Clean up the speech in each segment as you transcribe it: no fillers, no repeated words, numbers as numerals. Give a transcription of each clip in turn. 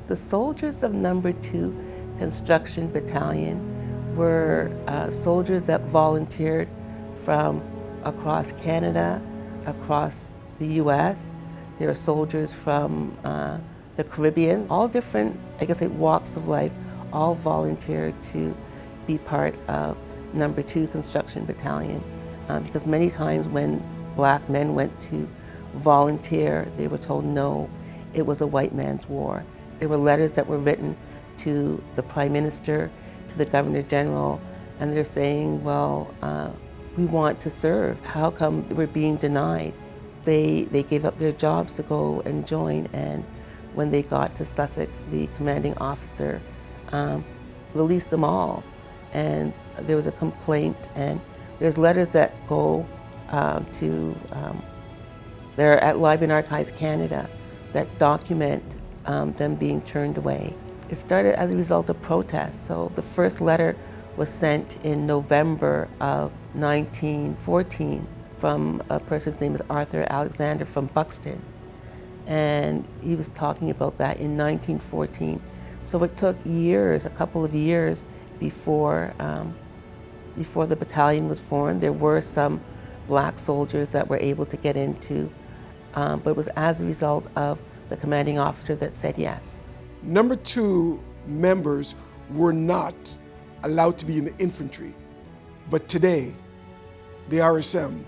The soldiers of Number 2 Construction Battalion were soldiers that volunteered from across Canada, across the US. There are soldiers from the Caribbean, all different, walks of life, all volunteered to be part of Number 2 Construction Battalion. Because many times when black men went to volunteer, they were told no, it was a white man's war. There were letters that were written to the Prime Minister, to the Governor General, and they're saying, well, we want to serve. How come we're being denied? They gave up their jobs to go and join, and when they got to Sussex, the commanding officer released them all. And there was a complaint, and there's letters that go they're at Library and Archives Canada that document them being turned away. It started as a result of protests. So the first letter was sent in November of 1914 from a person's name is Arthur Alexander from Buxton. And he was talking about that in 1914. So it took years, a couple of years before the battalion was formed. There were some black soldiers that were able to get into, but it was as a result of the commanding officer that said yes. Number 2 members were not allowed to be in the infantry, but today the RSM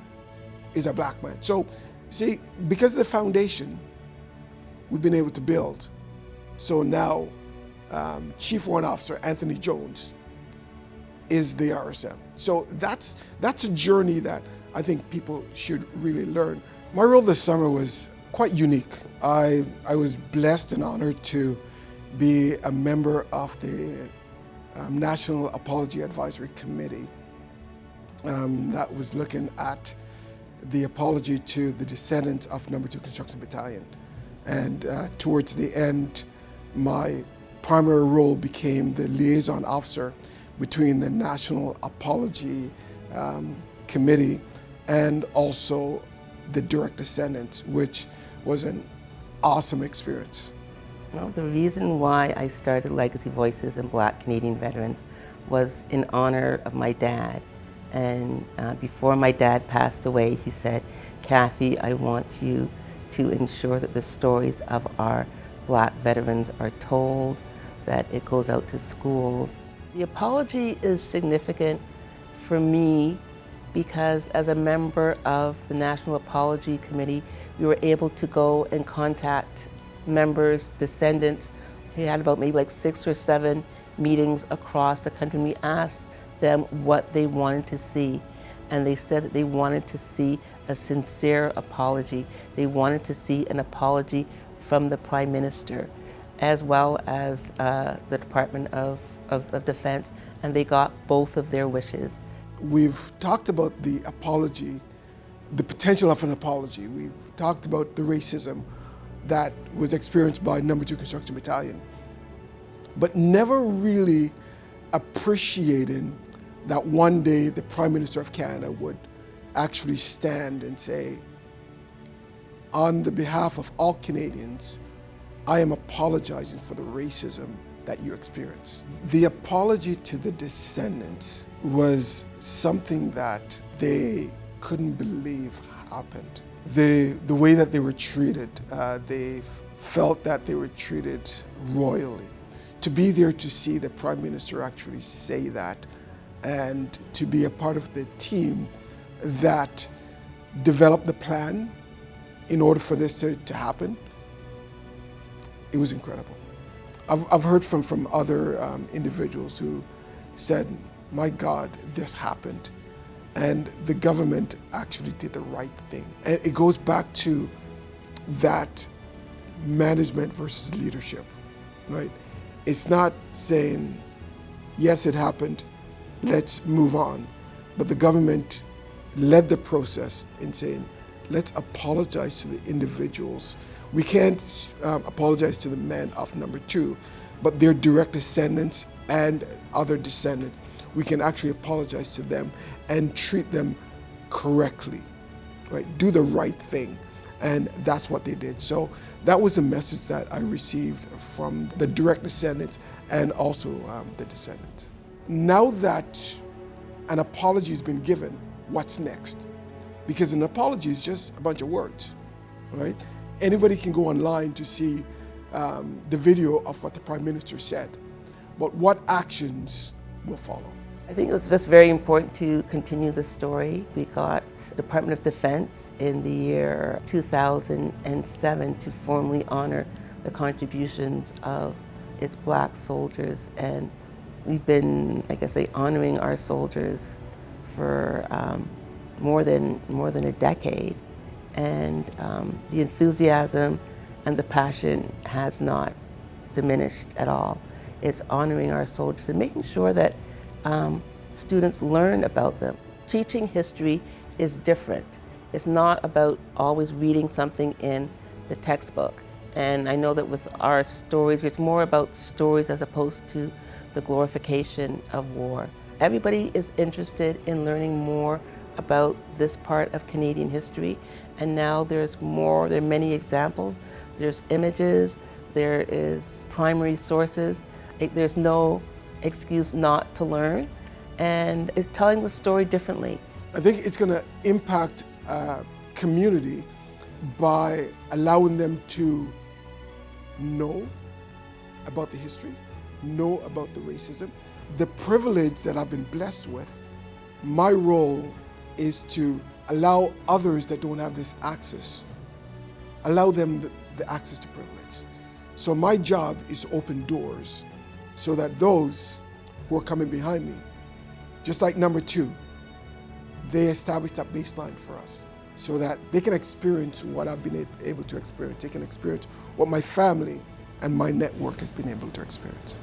is a black man. So see, because of the foundation we've been able to build, so now Chief Warrant Officer Anthony Jones is the RSM. So that's a journey that I think people should really learn. My role this summer was quite unique. I was blessed and honored to be a member of the National Apology Advisory Committee that was looking at the apology to the descendants of Number 2 Construction Battalion. And towards the end, my primary role became the liaison officer between the National Apology Committee and also the direct descendants, which was an awesome experience. Well, the reason why I started Legacy Voices and Black Canadian Veterans was in honor of my dad. And before my dad passed away, he said, Kathy, I want you to ensure that the stories of our black veterans are told, that it goes out to schools. The apology is significant for me because as a member of the National Apology Committee, we were able to go and contact members, descendants. We had about maybe like 6 or 7 meetings across the country. We asked them what they wanted to see. And they said that they wanted to see a sincere apology. They wanted to see an apology from the Prime Minister, as well as the Department of Defense, and they got both of their wishes. We've talked about the apology, the potential of an apology. We've talked about the racism that was experienced by Number 2 Construction Battalion, but never really appreciating that one day the Prime Minister of Canada would actually stand and say, on the behalf of all Canadians, I am apologizing for the racism that you experience. The apology to the descendants was something that they couldn't believe happened. The way that they were treated, they felt that they were treated royally. To be there to see the Prime Minister actually say that, and to be a part of the team that developed the plan in order for this to happen, it was incredible. I've heard from other individuals who said, my God, this happened. And the government actually did the right thing. And it goes back to that management versus leadership, right? It's not saying, yes, it happened, let's move on. But the government led the process in saying, let's apologize to the individuals. We can't apologize to the men of Number 2, but their direct descendants and other descendants. We can actually apologize to them and treat them correctly, right? Do the right thing. And that's what they did. So that was the message that I received from the direct descendants and also the descendants. Now that an apology has been given, what's next? Because an apology is just a bunch of words, right? Anybody can go online to see the video of what the Prime Minister said, but what actions will follow? I think it's just very important to continue the story. We got Department of Defense in the year 2007 to formally honor the contributions of its black soldiers, and we've been, like I say, honoring our soldiers for more than a decade, and the enthusiasm and the passion has not diminished at all. It's honoring our soldiers and making sure that students learn about them. Teaching history is different. It's not about always reading something in the textbook. And I know that with our stories, it's more about stories as opposed to the glorification of war. Everybody is interested in learning more about this part of Canadian history, and now there's more, there are many examples, there's images, there is primary sources, there's no excuse not to learn, and it's telling the story differently. I think it's going to impact community by allowing them to know about the history, know about the racism. The privilege that I've been blessed with, my role is to allow others that don't have this access, allow them the access to privilege. So my job is to open doors so that those who are coming behind me, just like number 2, they establish that baseline for us so that they can experience what I've been able to experience. They can experience what my family and my network has been able to experience.